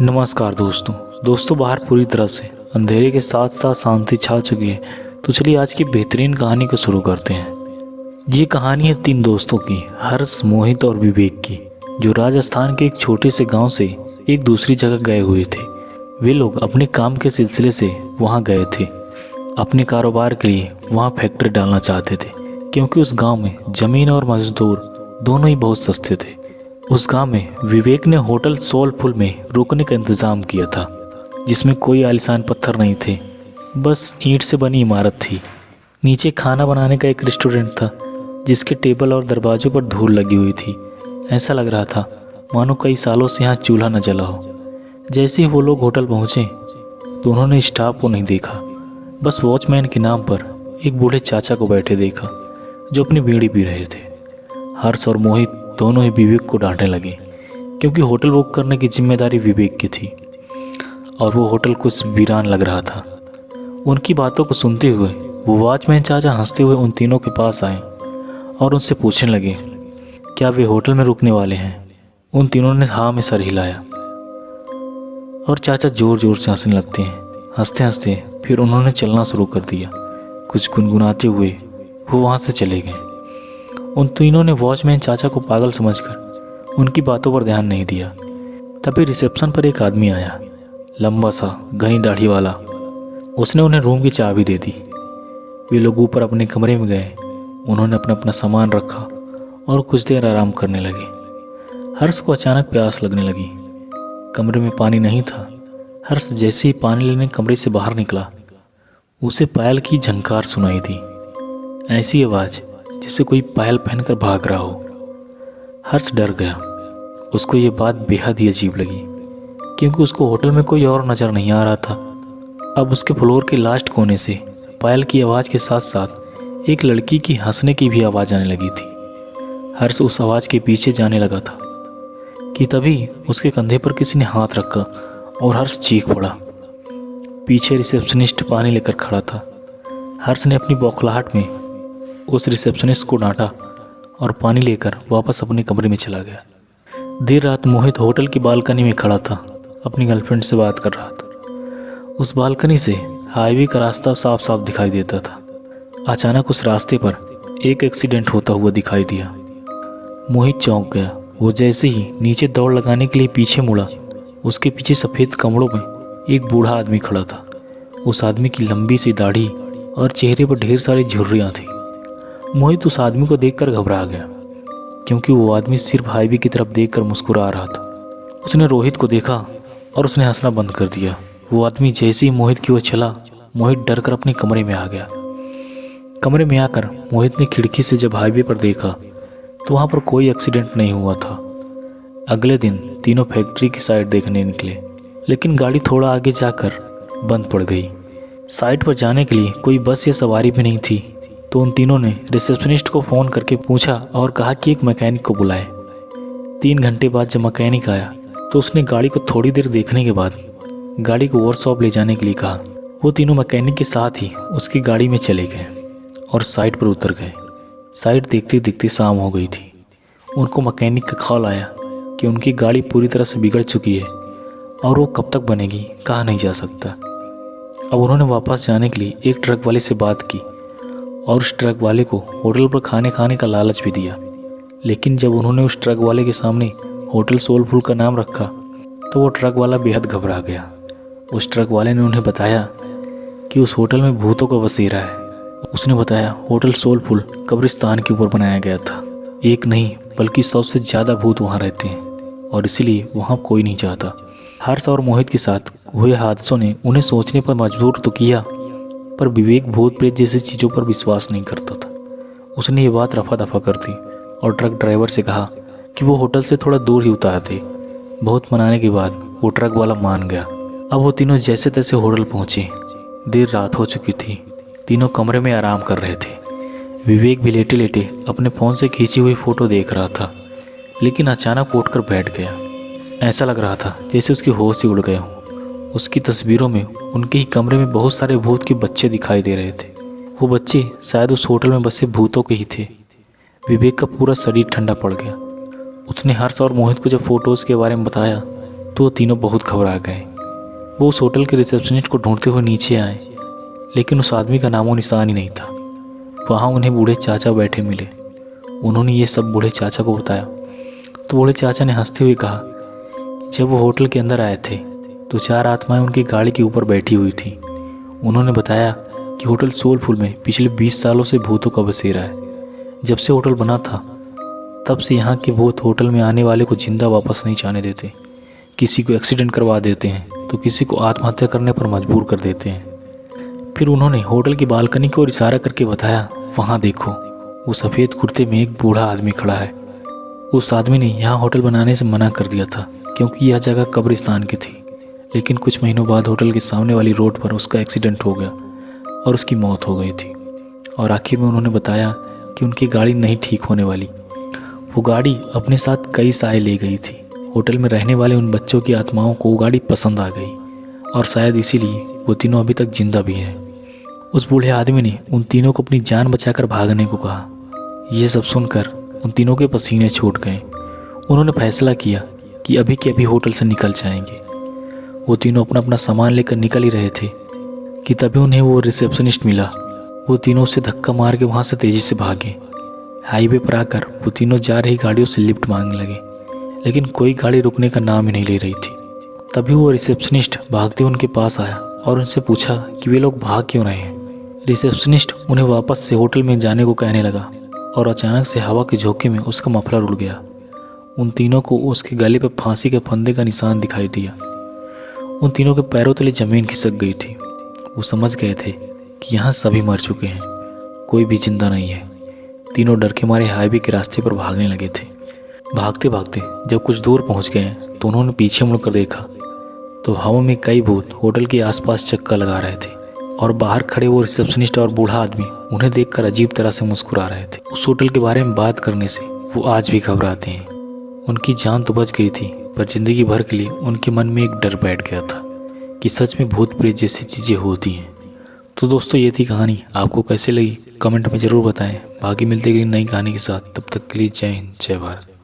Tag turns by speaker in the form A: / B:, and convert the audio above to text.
A: नमस्कार दोस्तों बाहर पूरी तरह से अंधेरे के साथ साथ शांति छा चुकी है। तो चलिए आज की बेहतरीन कहानी को शुरू करते हैं। ये कहानी है तीन दोस्तों की, हर्ष, मोहित और विवेक की, जो राजस्थान के एक छोटे से गांव से एक दूसरी जगह गए हुए थे। वे लोग अपने काम के सिलसिले से वहां गए थे। अपने कारोबार के लिए वहां फैक्ट्री डालना चाहते थे, क्योंकि उस गाँव में ज़मीन और मजदूर दोनों ही बहुत सस्ते थे। उस गांव में विवेक ने होटल सोलफुल में रुकने का इंतज़ाम किया था, जिसमें कोई आलीशान पत्थर नहीं थे, बस ईंट से बनी इमारत थी। नीचे खाना बनाने का एक रेस्टोरेंट था, जिसके टेबल और दरवाजों पर धूल लगी हुई थी। ऐसा लग रहा था मानो कई सालों से यहाँ चूल्हा न जला हो। जैसे ही वो लोग होटल पहुँचे तो उन्होंने स्टाफ को नहीं देखा, बस वॉचमैन के नाम पर एक बूढ़े चाचा को बैठे देखा, जो अपनी बीड़ी पी रहे थे। हर्ष और मोहित दोनों ही विवेक को डांटने लगे, क्योंकि होटल बुक करने की जिम्मेदारी विवेक की थी और वो होटल कुछ वीरान लग रहा था। उनकी बातों को सुनते हुए वो वॉचमैन चाचा हंसते हुए उन तीनों के पास आए और उनसे पूछने लगे, क्या वे होटल में रुकने वाले हैं? उन तीनों ने हाँ में सर हिलाया और चाचा जोर जोर से हंसने लगते हैं। हंसते हंसते फिर उन्होंने चलना शुरू कर दिया। कुछ गुनगुनाते हुए वो वहाँ से चले गए। उन तीनों ने वॉचमैन चाचा को पागल समझकर उनकी बातों पर ध्यान नहीं दिया। तभी रिसेप्शन पर एक आदमी आया, लंबा सा, घनी दाढ़ी वाला। उसने उन्हें रूम की चाबी दे दी। वे लोग ऊपर अपने कमरे में गए। उन्होंने अपना अपना सामान रखा और कुछ देर आराम करने लगे। हर्ष को अचानक प्यास लगने लगी। कमरे में पानी नहीं था। हर्ष जैसे ही पानी लेने कमरे से बाहर निकला, उसे पायल की झंकार सुनाई दी। ऐसी आवाज़ जैसे कोई पायल पहनकर भाग रहा हो। हर्ष डर गया। उसको ये बात बेहद ही अजीब लगी, क्योंकि उसको होटल में कोई और नज़र नहीं आ रहा था। अब उसके फ्लोर के लास्ट कोने से पायल की आवाज़ के साथ साथ एक लड़की की हंसने की भी आवाज़ आने लगी थी। हर्ष उस आवाज़ के पीछे जाने लगा था कि तभी उसके कंधे पर किसी ने हाथ रखा और हर्ष चीख पड़ा। पीछे रिसेप्शनिस्ट पानी लेकर खड़ा था। हर्ष ने अपनी बौखलाहट में उस रिसेप्शनिस्ट को डांटा और पानी लेकर वापस अपने कमरे में चला गया। देर रात मोहित होटल की बालकनी में खड़ा था, अपनी गर्लफ्रेंड से बात कर रहा था। उस बालकनी से हाईवे का रास्ता साफ साफ दिखाई देता था। अचानक उस रास्ते पर एक एक्सीडेंट होता हुआ दिखाई दिया। मोहित चौंक गया। वो जैसे ही नीचे दौड़ लगाने के लिए पीछे मुड़ा, उसके पीछे सफ़ेद कपड़ों में एक बूढ़ा आदमी खड़ा था। उस आदमी की लंबी सी दाढ़ी और चेहरे पर ढेर सारी झुर्रियाँ थी। मोहित उस आदमी को देखकर घबरा गया, क्योंकि वो आदमी सिर्फ हाईवे की तरफ देखकर मुस्कुरा रहा था। उसने रोहित को देखा और उसने हंसना बंद कर दिया। वो आदमी जैसे ही मोहित की ओर चला, मोहित डर कर अपने कमरे में आ गया। कमरे में आकर मोहित ने खिड़की से जब हाईवे पर देखा तो वहाँ पर कोई एक्सीडेंट नहीं हुआ था। अगले दिन तीनों फैक्ट्री की साइड देखने निकले, लेकिन गाड़ी थोड़ा आगे जाकर बंद पड़ गई। साइड पर जाने के लिए कोई बस या सवारी भी नहीं थी। तो उन तीनों ने रिसेप्शनिस्ट को फ़ोन करके पूछा और कहा कि एक मैकेनिक को बुलाए। 3 घंटे बाद जब मैकेनिक आया तो उसने गाड़ी को थोड़ी देर देखने के बाद गाड़ी को वर्कशॉप ले जाने के लिए कहा। वो तीनों मैकेनिक के साथ ही उसकी गाड़ी में चले गए और साइड पर उतर गए। साइड देखते देखते शाम हो गई थी। उनको मैकेनिक का कॉल आया कि उनकी गाड़ी पूरी तरह से बिगड़ चुकी है और वो कब तक बनेगी कहा नहीं जा सकता। अब उन्होंने वापस जाने के लिए एक ट्रक वाले से बात की और उस ट्रक वाले को होटल पर खाने का लालच भी दिया। लेकिन जब उन्होंने उस ट्रक वाले के सामने होटल सोलफुल का नाम रखा तो वो ट्रक वाला बेहद घबरा गया। उस ट्रक वाले ने उन्हें बताया कि उस होटल में भूतों का बसेरा है। उसने बताया होटल सोलफुल कब्रिस्तान के ऊपर बनाया गया था। एक नहीं बल्कि 100 से ज़्यादा भूत वहाँ रहते हैं और इसीलिए वहाँ कोई नहीं जाता। हर्ष और मोहित के साथ हुए हादसों ने उन्हें सोचने पर मजबूर तो किया, पर विवेक भूत प्रेत जैसी चीज़ों पर विश्वास नहीं करता था। उसने ये बात रफा दफा कर दी और ट्रक ड्राइवर से कहा कि वो होटल से थोड़ा दूर ही उतार दे। बहुत मनाने के बाद वो ट्रक वाला मान गया। अब वो तीनों जैसे तैसे होटल पहुंचे। देर रात हो चुकी थी। तीनों कमरे में आराम कर रहे थे। विवेक भी लेटे लेटे अपने फ़ोन से खींची हुई फ़ोटो देख रहा था, लेकिन अचानक उठकर बैठ गया। ऐसा लग रहा था जैसे उसके होश ही उड़ गए हों। उसकी तस्वीरों में उनके ही कमरे में बहुत सारे भूत के बच्चे दिखाई दे रहे थे। वो बच्चे शायद उस होटल में बसे भूतों के ही थे। विवेक का पूरा शरीर ठंडा पड़ गया। उसने हर्ष और मोहित को जब फोटोज़ के बारे में बताया तो वो तीनों बहुत घबरा गए। वो उस होटल के रिसेप्शनिस्ट को ढूंढते हुए नीचे आए, लेकिन उस आदमी का नामो निशान ही नहीं था। वहाँ उन्हें बूढ़े चाचा बैठे मिले। उन्होंने ये सब बूढ़े चाचा को बताया तो बूढ़े चाचा ने हंसते हुए कहा, जब वो होटल के अंदर आए थे तो 4 आत्माएं उनकी गाड़ी के ऊपर बैठी हुई थी। उन्होंने बताया कि होटल सोलफुल में पिछले 20 सालों से भूतों का बसेरा है। जब से होटल बना था तब से यहाँ के भूत होटल में आने वाले को जिंदा वापस नहीं जाने देते। किसी को एक्सीडेंट करवा देते हैं तो किसी को आत्महत्या करने पर मजबूर कर देते हैं। फिर उन्होंने होटल की बालकनी की ओर इशारा करके बताया, वहाँ देखो, वो सफ़ेद कुर्ते में एक बूढ़ा आदमी खड़ा है। उस आदमी ने यहाँ होटल बनाने से मना कर दिया था क्योंकि यह जगह कब्रिस्तान की थी। लेकिन कुछ महीनों बाद होटल के सामने वाली रोड पर उसका एक्सीडेंट हो गया और उसकी मौत हो गई थी। और आखिर में उन्होंने बताया कि उनकी गाड़ी नहीं ठीक होने वाली। वो गाड़ी अपने साथ कई साए ले गई थी। होटल में रहने वाले उन बच्चों की आत्माओं को वो गाड़ी पसंद आ गई और शायद इसीलिए वो तीनों अभी तक जिंदा भी हैं। उस बूढ़े आदमी ने उन तीनों को अपनी जान बचाकर भागने को कहा। ये सब सुनकर उन तीनों के पसीने छूट गए। उन्होंने फैसला किया कि अभी के अभी होटल से निकल जाएंगे। वो तीनों अपना अपना सामान लेकर निकल ही रहे थे कि तभी उन्हें वो रिसेप्शनिस्ट मिला। वो तीनों उसे धक्का मार के वहाँ से तेज़ी से भागे। हाईवे पर आकर वो तीनों जा रही गाड़ियों से लिफ्ट मांगने लगे, लेकिन कोई गाड़ी रुकने का नाम ही नहीं ले रही थी। तभी वो रिसेप्शनिस्ट भागते उनके पास आया और उनसे पूछा कि वे लोग भाग क्यों रहे हैं। रिसेप्शनिस्ट उन्हें वापस से होटल में जाने को कहने लगा और अचानक से हवा के झोंके में उसका मफलर उड़ गया। उन तीनों को उसके गले पर फांसी के फंदे का निशान दिखाई दिया। उन तीनों के पैरों तले जमीन खिसक गई थी। वो समझ गए थे कि यहाँ सभी मर चुके हैं, कोई भी जिंदा नहीं है। तीनों डर के मारे हाईवे के रास्ते पर भागने लगे थे। भागते भागते जब कुछ दूर पहुँच गए तो उन्होंने पीछे मुड़कर देखा तो हवा में कई भूत होटल के आसपास चक्कर लगा रहे थे और बाहर खड़े वो रिसेप्शनिस्ट और बूढ़ा आदमी उन्हें देखकर अजीब तरह से मुस्कुरा रहे थे। उस होटल के बारे में बात करने से वो आज भी घबराते हैं। उनकी जान तो बच गई थी, पर जिंदगी भर के लिए उनके मन में एक डर बैठ गया था कि सच में भूत प्रेत जैसी चीज़ें होती हैं। तो दोस्तों, ये थी कहानी। आपको कैसे लगी कमेंट में ज़रूर बताएं। बाकी मिलते हैं नई कहानी के साथ। तब तक के लिए जय हिंद, जय भारत।